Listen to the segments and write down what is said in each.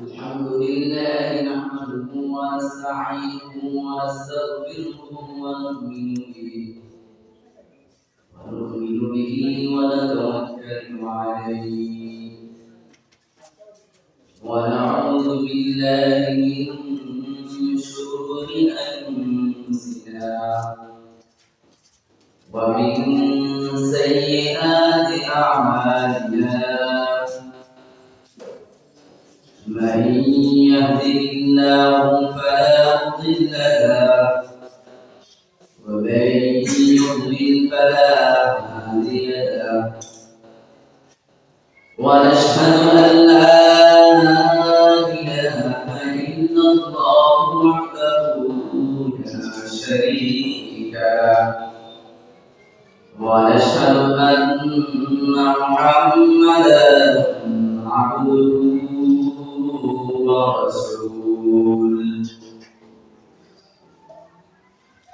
الحمد لله نحمده ونستعينه ونستغفره ونؤمن به ونتوكل عليه ونعوذ بالله من شرور أنفسنا ومن سيئات أعمالنا من يهده الله فلا مضل له ومن يضلل فلا هادي له ونشهد أن لا إله إلا الله وحده لا شريك له ونشهد أن محمدا عبده ورسوله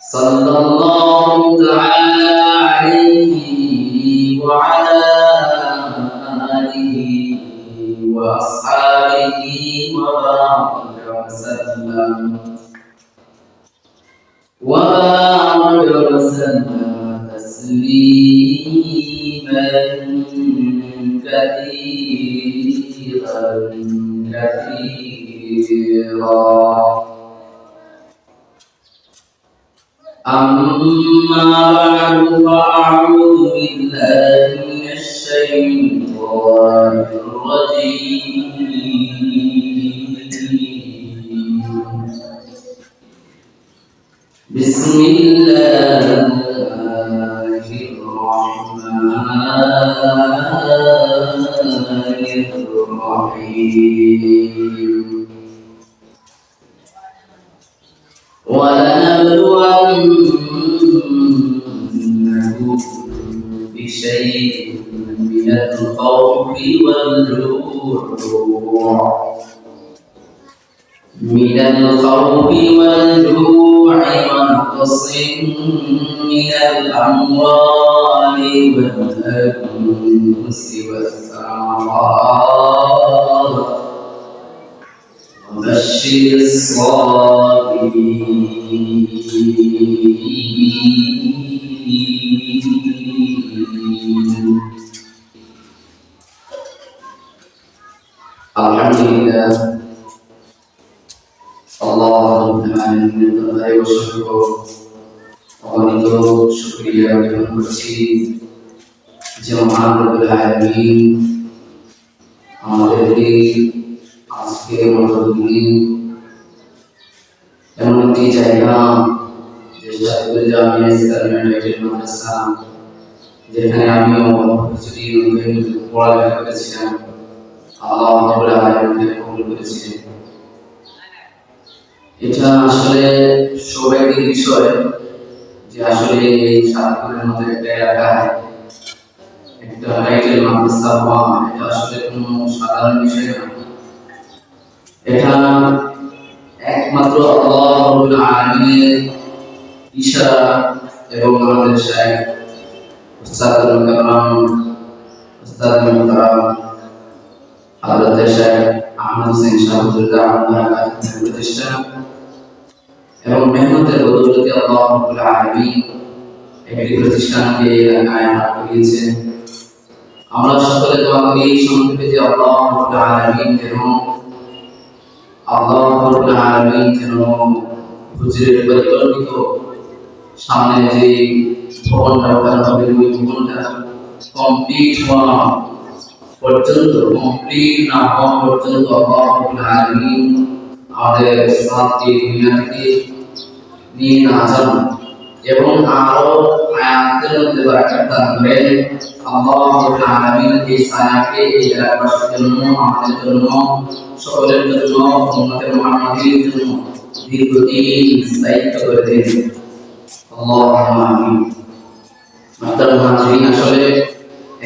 صلى الله تعالى عليه وعلى آله وأصحابه وبارك وسلم تسليما كثيرا أما بعد فأعوذ بالله من الشيطان الرجيم بسم الله الرحمن الرحيم ولنبلونكم بشيء من الخوف والجوع ونقص من الأموال والأنفس والثمرات وبشر الصابرين الحمد لله الله تعالى من الله وشكره وقنيت شكريا لمن করছি যে মহান রব্বুল আলামিন আমাদেরকে আজকে মতদিন এমন একটি জায়গা যে জাতীয় জামিয়া ইসলামিয়া টাইটেল মাদ্রাসা যেখানে আমিও কিছুদিন পড়ালেখা করেছিলাম আল্লাহ রাব্বুল আলামিন কবুল করেছিলেন। এটা আসলে সৌভাগ্যের বিষয় যে আসলে এই সাতপুরের মতো একটা এলাকায় একটা টাইটেল মাদ্রাসা হওয়া এটা আসলে কোনো সাধারণ বিষয় না। এটা একমাত্র আল্লাহ রাব্বুল আলামিনের ইশারা এবং আমাদের শায়েখ উস্তাদুল মুকাররম হযরত শায়েখ আহমদ হোসেন শাহবুজুল্লাহ আহমদ প্রতিষ্ঠান এবং মেহনতের বদৌলতে আল্লাহ রাব্বুল আলামিন এই প্রতিষ্ঠানকে এলাকায় লাগিয়েছেন। আমরা সকলে দোয়া করি সংক্ষেপে যে আল্লাহ রাব্বুল আলামিন যেন হুজুরের পরিকল্পিত সামনে যে ভবনটা করা হবে ওই ভবনটা কমপ্লিট হওয়া পর্যন্ত আল্লাহ রাব্বুল আলামিন আমাদের সাথে দুনিয়া থেকে নিয়ে না যান এবং আরো আয়াতের মধ্যে বারাকাত দান করেন। আল্লাহ রাব্বুল আলামিন এই ছায়াকে এই এলাকাবাসীর জন্য, আমাদের জন্য, সকলের জন্য, উম্মতে মুহাম্মাদির জন্য দীর্ঘদিন স্থায়িত্ব করে দেন। আল্লাহুম্মা আমিন। মাহতারাম হাজিরিন, আসলে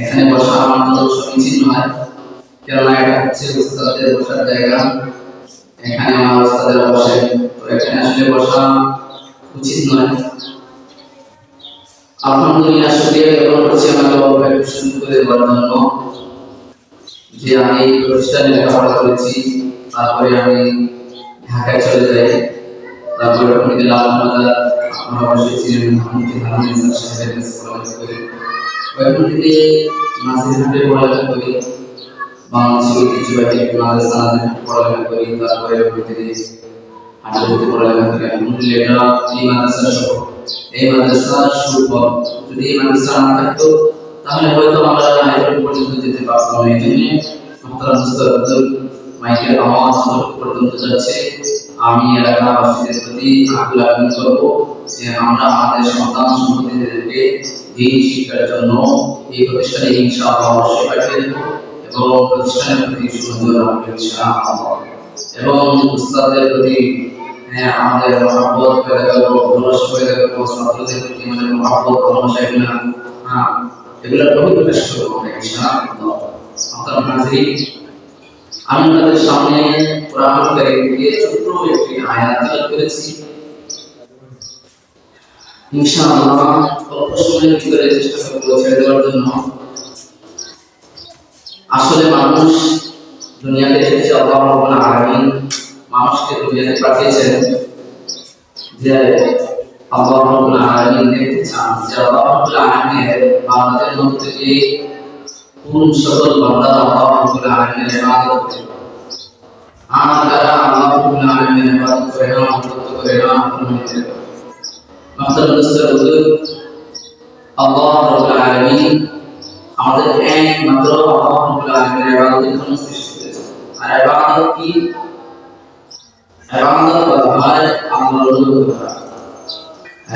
এখানে বসা আমার জন্য সমীচীন নয়, কেননা এটা হচ্ছে উস্তাদের বসার জায়গা। এখানে আমার উস্তাদেরা বসে, তো এখানে আসলে বসা উচিত নয়। আলহামদুলিল্লাহ, শুকরিয়া জ্ঞাপন করছি আমাকে অবকাশ করে দেওয়ার জন্য। যে আমি প্রতিষ্ঠানে লেখাপড়া করেছি তারপরে আমি ঢাকায় চলে যাই। তারপরে ওখান থেকে লালবাজার আপনারা অবশ্যই চিনেন ধানমন্ডি সাহেবের কাছে পড়ালেখা করি। ওখান থেকে নাসিরহাটে পড়ালেখা করি, বাংলাদেশের ঐতিহ্যবাহী মাদ্রাসা পড়ালেখা করি। তারপরে ওখান থেকে হাটাজারিতে পড়ালেখা করি। আলহামদুলিল্লাহ এটা এই মাদ্রাসার সহ এই মাদ্রাসার সুফল। যদি এই মাদ্রাসা না থাকতো তাহলে হয়তো আমরা হাইরোড পর্যন্ত যেতে পারতাম না। এই জন্য মুহতারাম মুস্তাফিজুর মাইকের আওয়াজ পর্যন্ত যাচ্ছে। আমি এলাকাবাসীদের প্রতি আকুল আবেদন করবো যে আমরা আমাদের সন্তান সন্ততিদেরকে দিন শিক্ষার জন্য এই প্রতিষ্ঠানে ইনশাআল্লাহ অবশ্যই পাঠিয়ে দেব এবং প্রতিষ্ঠানের প্রতি সুন্দর রাখবো ইনশাআল্লাহ। এবং উস্তাদের প্রতি আমাদের মহব্বত পয়দা করবো, ভালোবাসা পয়দা করবো, ছাত্রদের প্রতি আমাদের মহব্বত ভালোবাসা এগুলো খুবই প্রকাশ করবো ইনশাআল্লাহ। আপনারা হাজির, আমি আপনাদের সামনে কোরআন কারীম থেকে ছোট্ট একটি আয়াত তেলাওয়াত করেছি। ইনশাআল্লাহ অল্প সময়ের ভিতরে চেষ্টা করব ছেড়ে দেওয়ার জন্য। আসলে মানুষ দুনিয়াতে এসেছে, আল্লাহ রাব্বুল আলামিন মানুষকে দুনিয়াতে পাঠিয়েছেন যে আল্লাহ রাব্বুল আলামিন দেখতে চান যে আল্লাহ রাব্বুল আলামিনের বান্দাদের মধ্যে থেকে কোন সকল বান্দা আল্লাহ রাব্বুল আলামিনের ইবাদত করে, আর যারা আল্লাহ রাব্বুল আলামিনের ইবাদত করে না, অনুগত করে না, অনুমতি করে। মাহতারাম মুস্তাফিজুর, আল্লাহ রাব্বুল আলামিন আমাদের একমাত্র আল্লাহ রাব্বুল আলামিনের ইবাদতের জন্য সৃষ্টি করেছেন। আর ইবাদত কি? ইবাদত বলা হয় আল্লাহর অনুগত করা।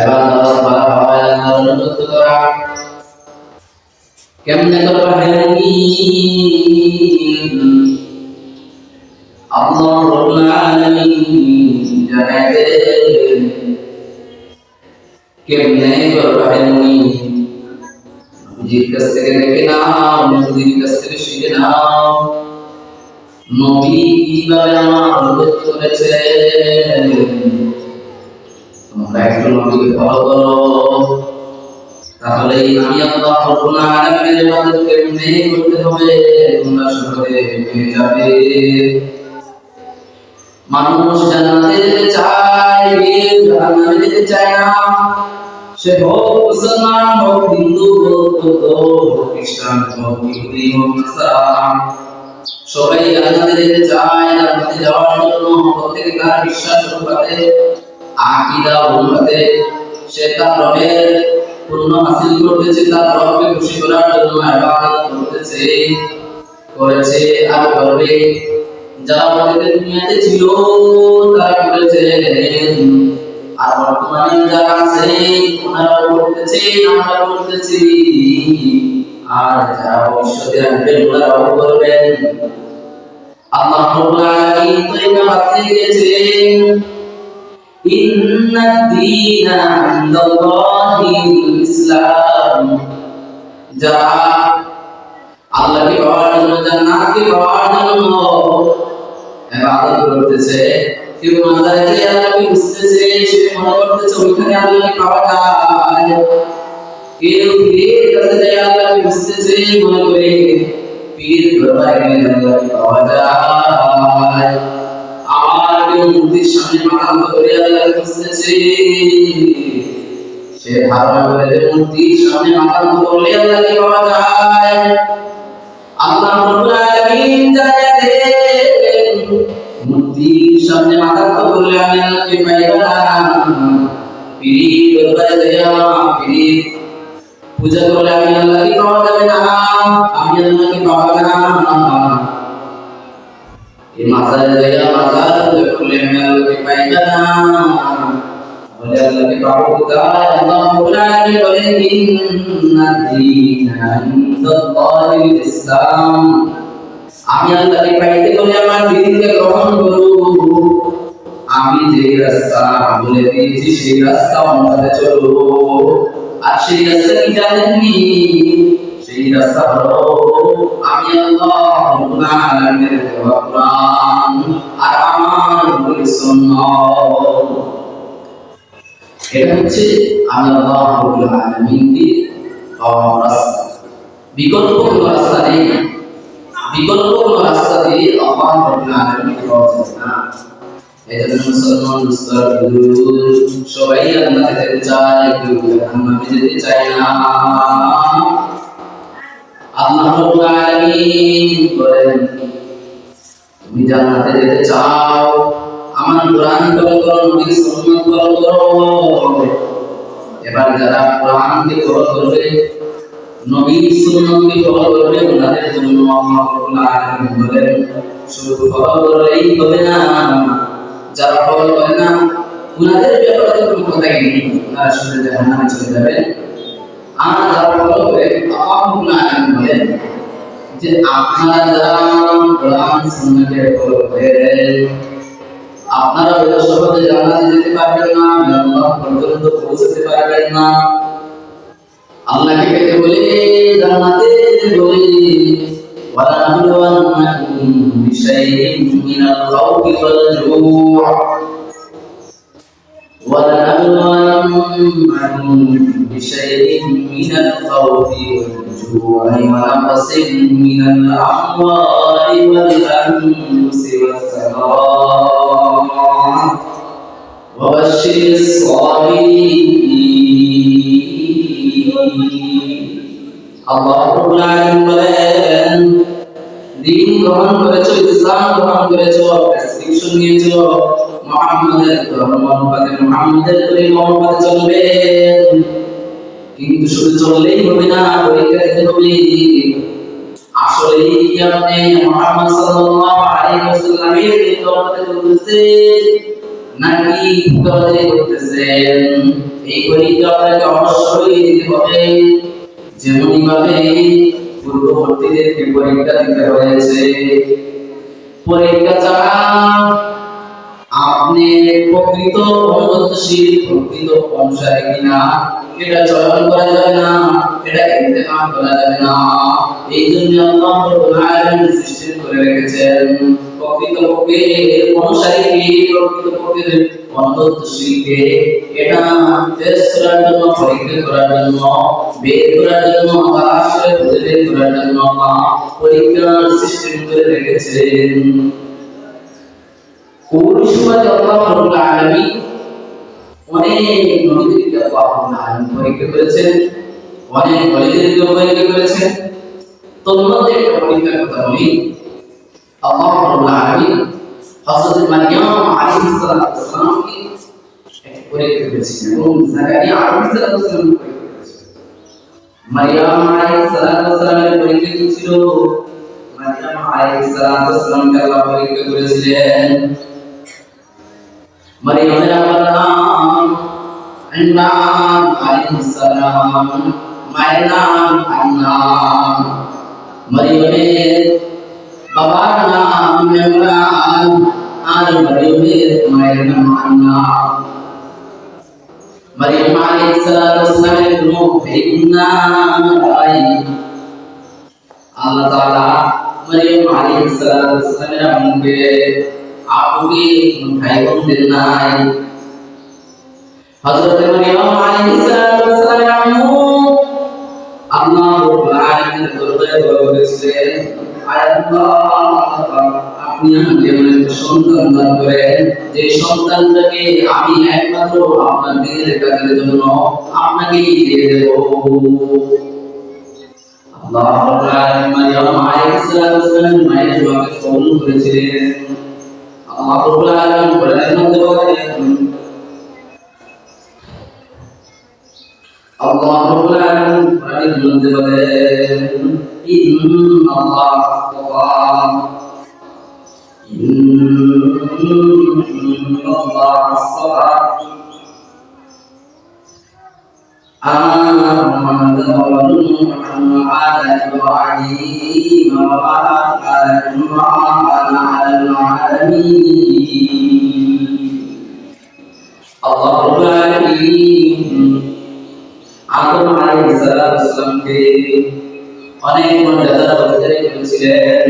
ইবাদত বলা হয় আল্লাহর অনুগত করা। কেমনে করবা হে মুমিন? আল্লাহ রাব্বুল আলামিন জানায় দেন কেমনে করবা হে মুমিন। নবীর কাছ থেকে দেখে নাও, নবীর কাছ থেকে শিখে নাও নবী কিভাবে আমার অনুগত করেছেন। তোমরা একটু নবীকে ফলো করো, তাহলে আমি আল্লাহ রাব্বুল আলামিনের ইবাদত কেমনে করতে হবে তোমরা সহজে পেয়ে যাবে। মানুষ জান্নাতে যেতে চায়, জাহান্নামে যেতে চায় না। সে হোক মুসলমান, হোক হিন্দু, হোক বৌদ্ধ, হোক খ্রিস্টান, হোক ইহুদি, হোক নাসারা, সবাই জান্নাতে যেতে চায়। জান্নাতে যাওয়ার জন্য প্রত্যেকে তার বিশ্বাস অনুপাতে, আকীদা অনুপাতে সে তার রবের পূর্ণ হাসিল করতেছে, তার রবকে খুশি করার জন্য ইবাদত করতেছে, করেছে আর করবে। যারা অতীতে দুনিয়াতে ছিল তারা করেছেন, আর বর্তমানে যারা আছে ওনারা করতেছে, আমরা করতেছি, আর যারা ভবিষ্যতে আসবেন ওনারাও করবেন। আল্লাহ রাব্বুল আলামিন তো এটা বাতলে দিয়েছেন, ইন্নাদ দীনা ইনদাল্লাহিল ইসলাম। যারা আল্লাহকে পাওয়ার জন্য, জান্নাতকে পাওয়ার জন্য ইবাদত করতেছে, কেউ মাজারে যে আল্লাহকে বুঝতেছে, সে মনে করতেছে ওইখানে আল্লাহকে পাওয়া যায়। কেউ পীরের কাছে যায় আল্লাহকে বুঝতেছে, মনে করে পীর দরবারে গেলে আল্লাহকে পাওয়া যায়। আবার কেউ মূর্তির সামনে মাথা নত করে আল্লাহকে বুঝতেছে, সে ধারণা করে যে মূর্তির সামনে মাথা নত করলে আল্লাহকে পাওয়া যায়। আল্লাহ রাব্বুল আলামিন জানিয়ে দেন মূর্তির সামনে মাথা নত করলে আমি আল্লাহকে পাইবা না। পীর দরবারে যাইয়া পীর পূজা করলে আমি আল্লাহকে পাওয়া যাবে না, আমি আল্লাহকে পাওয়া না। এই মাজারে যাইয়া মাজার পূজা করলে আমি আল্লাহকে পাইবা না, বলে আল্লাহকে পাবো কোথায়? আল্লাহ রাব্বুল আলামিন বলেন ইন্নাদ দীনা ইনদাল্লাহিল ইসলাম। আমি আল্লাহকে পাইতে হলে আমার দ্বীনকে গ্রহণ করো। আমি যে রাস্তা বলে দিয়েছি সেই রাস্তা অনুসারে চলো। আর সেই রাস্তা কি জানেননি? সেই রাস্তা হলো আমি আল্লাহ রাব্বুল আলামিনের দেওয়া কোরআন আর আমার নবীর সুন্নাত। এটা হচ্ছে আমি আল্লাহ রাব্বুল আলামিনের রাস্তা। বিকল্প কোনো রাস্তা নেই। বিকল্প কোনো রাস্তা দিয়ে আল্লাহ রাব্বুল আলামিনকে পাওয়া না। এজন্য মুসলমান সবাই জান্নাতে যেতে চায়, কেউ জাহান্নামে যেতে চায় না। আল্লাহ রাব্বুল আলামিন বলেন, তুমি জান্নাতে যেতে চাও, আমার কোরআন ফলো করো, নবীর সুন্নাত ফলো করো। এবার যারা কোরআনকে ফলো করবে, নবীর সুন্নাতকে ফলো করবে, ওনাদের জন্য আল্লাহ রাব্বুল আলামিন বলেন, শুধু ফলো করলেই হবে না, যারা ফলো করে না ওনাদের ব্যাপারে তো কোনো কথাই নেই, ওনারা শুধু জাহান্নামে চলে যাবেন। আর যারা ফলো করে, আল্লাহ রাব্বুল আলামিন বলেন যে আপনারা যারা কোরআন সুন্নাহকে ফলো করেন, আপনারা ওই সহজে জান্নাতে যেতে পারবেন না, আল্লাহ পর্যন্ত পৌঁছতে পারবেন না। আল্লাহকে পেতে বলে জান্নাতে যেতে বলে, ওয়ালা নাবলুওয়ান্নাকুম বিশাইইন মিনাল খাউফি ওয়াল জুউ', ওয়ালা নাবলুওয়ান্নাকুম বিশাইইন মিনাল খাউফি ওয়াল জু'i ওয়া নাকসিন মিনাল আমওয়ালি ওয়াল আনফুসি ওয়াস সামারাত ওয়া বাশশিরিস সাবিরিন। আল্লাহ রাব্বুল আলামিন বলেন, দ্বীন গ্রহণ করেছো, ইসলাম গ্রহণ করেছো, প্রেসক্রিপশন নিয়েছো, মুহাম্মাদের ধর্ম অনুপাতে, মুহাম্মাদের তরিকা অনুপাতে চলবে। কিন্তু শুধু চললেই হবে না, পরীক্ষা দিতে হবে। আসলে কি আপনি মুহাম্মদ সাল্লাল্লাহু আলাইহি ওয়াসাল্লামের তরিকাতে চলতেছেন নাকি তরিকাতে করতেছেন? এই পরীক্ষা আপনাকে অবশ্যই দিতে হবে। যেমনি ভাবে পূর্ববর্তীদেরকে পরীক্ষা দিতে হয়েছে, পরীক্ষা ছাড়া আপনি প্রকৃত অনুগতশীল, প্রকৃত অনুসারী কিনা এটা চয়ন করা যাবে না, এটা ইমতিহান করা যাবে না। এই জন্য আল্লাহ রাব্বুল আলামিন সৃষ্টি করে রেখেছেন প্রকৃতপক্ষে অনুসারীকে, প্রকৃতপক্ষে অনুগতশীলকে এটা টেস্ট করার জন্য, পরীক্ষা করার জন্য, বের করার জন্য, আসলে খুঁজে বের করার জন্য আল্লাহ পরীক্ষার সিস্টেম করে রেখেছেন। ওই সময় আল্লাহ রাব্বুল আলামিন অনেক নবীদেরকে আল্লাহ রাব্বুল আলামিন পরীক্ষা করেছেন, অনেক ওলিদেরকে পরীক্ষা করেছেন। তোমরা একটা পরীক্ষার কথা বলি, আল্লাহ রাব্বুল আলামিন হযরত মারইয়াম আলাইহিস সালামকে পরীক্ষা করেছিলেন এবং যাকারিয়া আলাইহিস সালামকে পরীক্ষা করেছিলেন। মারইয়াম আলাইহিস সালামের পরীক্ষা কি ছিল? মারইয়াম আলাইহিস সালামকে আল্লাহ পরীক্ষা করেছিলেন। মারইয়ামের আব্বার নাম ইমরান আলাইহিস সালাম, মায়ের নাম আন্নাম। মারইয়ামের বাবার নাম ইমরান আর মারইয়ামের মায়ের নাম আন্নাম। মারইয়াম আলাইহিস সালামের কোনো ভাই নাই। আল্লাহ তাআলা মারইয়াম আলাইহিস সালামের আম্মুকে, আপুকে ভাই বোন দেন নাই। হযরত মারইয়াম আলাইহিস সালামের আম্মু আল্লাহ রাব্বুল আলামিনের দরবারে দোয়া করেছিলেন, আয় আল্লাহ, আপনি আমাকে এমন একটা সন্তান দান করেন যে সন্তানটাকে আমি একমাত্র আপনার দিনের কাজের জন্য আপনাকেই দিয়ে দেব। আল্লাহ রাব্বুল আলামিন মারইয়াম আলাইহিস সালামের মায়ের দোয়াকে কবুল করেছিলেন। আল্লাহ রাব্বুল আলামিন কোরআনের মধ্যে বলেন, আল্লাহ রাব্বুল আলামিন কোরআনের মধ্যে বলেন, ইন্নাল্লাহ আস্তাফা, ইন্নাল্লাহ আস্তাফা আদম ওয়া নূহা ওয়া আলা ইব্রাহিম ওয়া আলা ইমরান আলাল আলামিন। আল্লাহ রাব্বুল আলামিন আদম আলাইহিস সালামকে অনেক মর্যাদার অধিকারী করেছিলেন।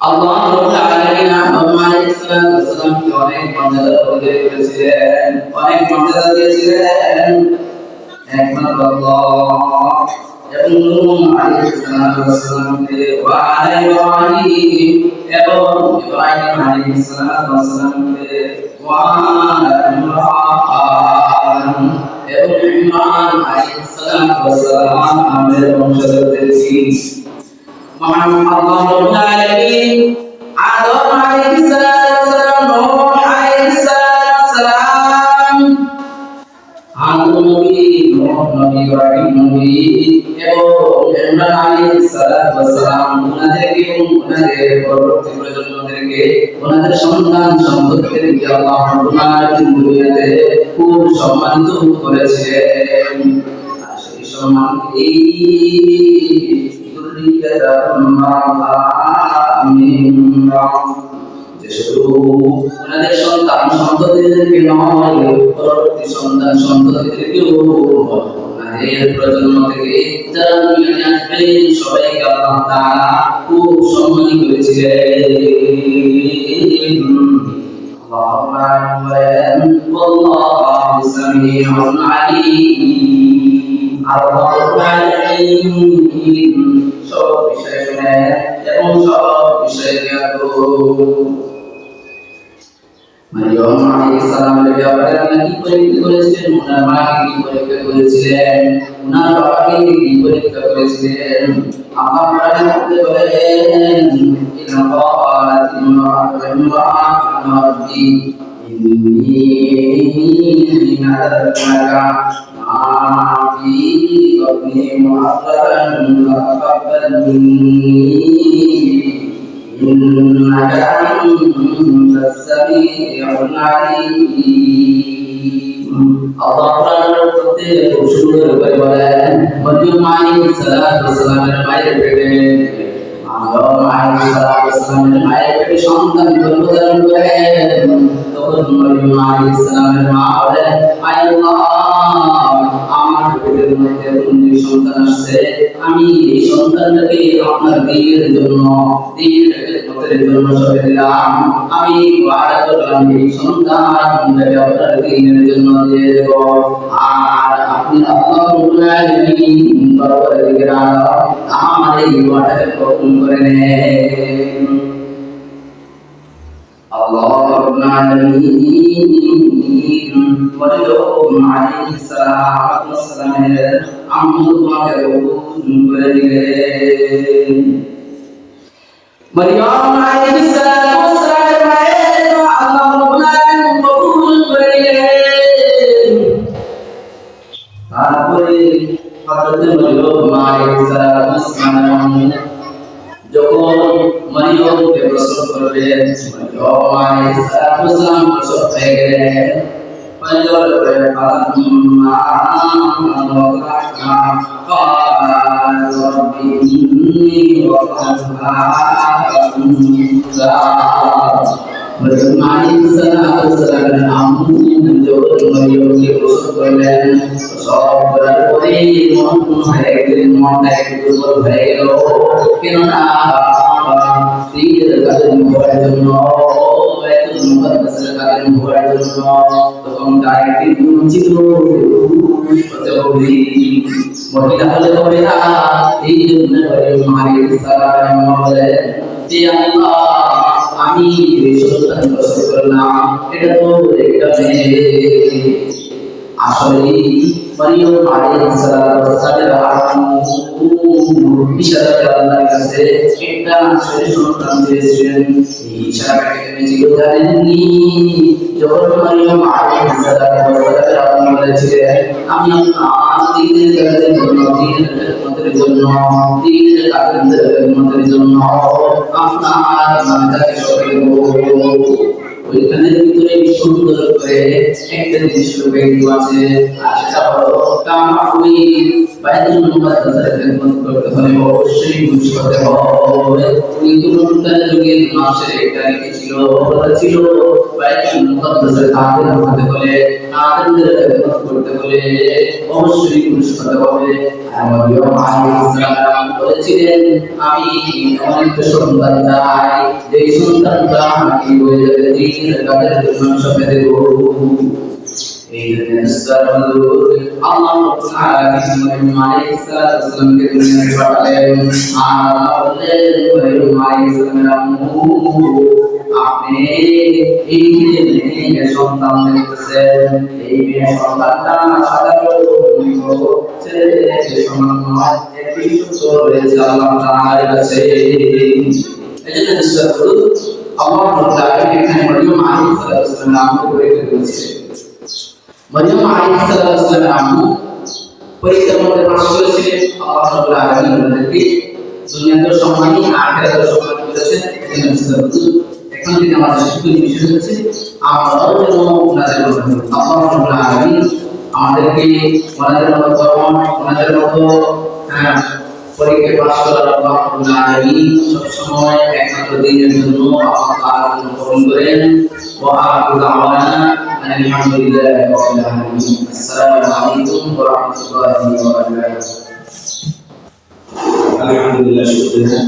আল্লাহ রাব্বুল আলামিন আদম আলাইহিস সালামকে অনেক মর্যাদার অধিকারী করেছিলেন, অনেক মর্যাদা দিয়েছিলেন। একমাত্র আল্লাহ, এবং নূহ আলাইহিস সালামকে ওয়া আলা ইব্রাহিম এবং ইব্রাহিম আলাইহিস সালামকে ওয়া আলা ইমরান এবং ইমরান আলাইহিস সালাম আমাদের বংশধরদেরকে মহান আল্লাহ রাব্বুল আলামিন আদম আলাইহিস সালাম নূহ আলাইহিস সালাম আদম নবী নূহ নবী ইব্রাহিম নবী এবং ইমরান আলাইহিস সালাম ওনাদেরকে এবং ওনাদের পরবর্তী প্রজন্মদেরকে ওনাদের সন্তান সন্ততিদেরকে আল্লাহ রাব্বুল আলামিন দুনিয়াতে খুব সম্মানিত করেছেন। আর সেই সম্মানকে যে শুধু ওনাদের সন্তান সন্ততিদেরকে নয় পরবর্তী সন্তান সন্ততিদেরকেও ওনাদের প্রজন্ম থেকে যারা দুনিয়াতে আসবে সবাইকে আল্লাহ তাআলা খুব সম্মানিত করেছিলেন। আল্লাহুম্মা ওয়াল্লাহু সামিউন আলীম। আল্লাহ সব বিষয় শুনে এবং সব বিষয় জ্ঞাত। মারিয়াম আলাইহিস সালামের ব্যাপারে আল্লাহ কি পরীক্ষা করেছিলেন, ওনার মাকে কি পরীক্ষা করেছিলেন, ওনার বাবাকে কি পরীক্ষা করেছিলেন। আল্লাহ কোরআনে বলেন ইন্নাল্লাহ ইন্নাল্লাহ রাব্বি ইন্নী নাযারতুকা في بطني محررا فتقبل مني إنك أنت السميع العليم। الله تعالى খুব সুন্দর করে বলেন মরিয়ম আলাইহিস সালামের মায়ের পেটে আদম আলাইহিস সালামের মায়ের পেটে সন্তান গর্ভধারণ করেন। তখন মরিয়ম আলাইহিস সালামের মা বলেন আল্লাহ আমার পেটের মধ্যে যে সন্তান আসছে আমি এই সন্তানটাকে আপনার দ্বীনের জন্য দ্বীনের খেদমতের জন্য সঁপে দিলাম। আমি ওয়াদা করলাম এই সন্তানটাকে আপনার দ্বীনের জন্য দিয়ে দেব। আর আপনি আল্লাহ রাব্বুল আলামিন দরবারে দিকে আমার এই ওয়াদাকে কবুল করে নেন। আল্লাহ রাব্বুল আলামিন মরিয়ম আলাইহিস সালামের আম্মু তোমাকে কবুল করে দিলেন। মরিয়ম আলাইহিস সালামের মায়ের আল্লাহ রাব্বুল আলামিন কবুল করে দিলেন। তারপরে হযরত মরিয়ম আলাইহিস সালাম যখন মরিয়মকে প্রসব করলেন, মরিয়ম আলাইহিস সালাম প্রসব হয়ে গেলেন। فلما وضعتها قال رب إني وضعتها أنثى মরিয়ম আলাইহিস সালামের আম্মু যখন মরিয়মকে প্রসব করলেন, প্রসব করার পরে মনটা একটু দুর্বল হয়ে গেল। কেননা স্ত্রীর কাজে হওয়ার জন্য বাইতুল মুকাদ্দাসের কাজে হওয়ার জন্য তখন তার একটি গুণ ছিল মহিলা হলে হবে না। এই জন্য মরিয়ম আলাইহিস সালাম বলেন যে আল্লাহ আমি এই সন্তান প্রসব করলাম এটা তো একটা মেয়ে। আসলে মরিয়ম আলাইহিস সালামের আম্মু ইশারাতে আল্লাহর কাছে একটা সন্তান দিয়েছিলেন। এই ইশারাটাকে তিনি ছিল জানেননি। যখন মরিয়ম আলাইহিস সালামের আম্মু বলেছিলেন আমি আপনার দ্বীনের কাজের জন্য দ্বীনের খেদমতের জন্য দ্বীনের কাজের খেদমতের জন্য আপনার নামটাকে সঁপে দেব, ওইখানের ভিতরে সুন্দর করে একটা জিনিস লুকিয়ে আছে। আর সেটা হলো কামাকুই বাইতুল মুকাদ্দাসের খেদমত করতে হলে অবশ্যই খুশি হতে হবে। কিন্তু নতুনকার যুগে মানুষের একটা নীতি ছিল, ওটা ছিল বাইতুল মুকাদ্দাসের কাজে হতে হলে কাজের খেদমত করতে হলে অবশ্যই খুশি হতে হবে। আর মরিয়ম আলাইহিস সালাম বলেছিলেন আমি এমন একটা সন্তান চাই যে সন্তানটা আমাকে হয়ে যাবে দ্বীনের কাজের জন্য সঁপে দেব। إذا نستغفر الله تعالى من عليه الصلاة والسلام كتبنا عليهم على عليه السلام আপনি এই মেয়ে সন্তান দেখতেছেন এই মেয়ে সন্তানটা সাধারণ ছেলে সমান নয় একটি সুন্দর হয়েছে আল্লাহ তাআলার কাছে এজন্য চেষ্টা করুন আল্লাহ তাআলা এখানে মরিয়ম আলাইহিস সালাম করে দিয়েছে মরিয়ম আলাইহিস সালাম পরীক্ষার মধ্যে পাস করেছিলেন আল্লাহ রাব্বুল আলামিন ওনাদেরকে দুনিয়াতে সম্মানী আখিরাতে সম্মান করেছেন এজন্য চেষ্টা করুন এখন থেকে আমাদের শিক্ষণীয় বিষয় হচ্ছে আমরাও যেন ওনাদের মতো আল্লাহ রাব্বুল আলামিন আমাদেরকে ওনাদের মতো কর্ম ওনাদের মতো পরীক্ষায় পাস করার আল্লাহ রাব্বুল আলামিন সবসময় একমাত্র দিনের জন্য আল্লাহ তাআলা কবুল করেন ওয়া আখিরু দাওয়ানা আলহামদুলিল্লাহি রাব্বিল আলামিন আসসালামু আলাইকুম ওয়া রাহমাতুল্লাহি ওয়া বারাকাতুহু আলহামদুলিল্লাহ শুকরিয়া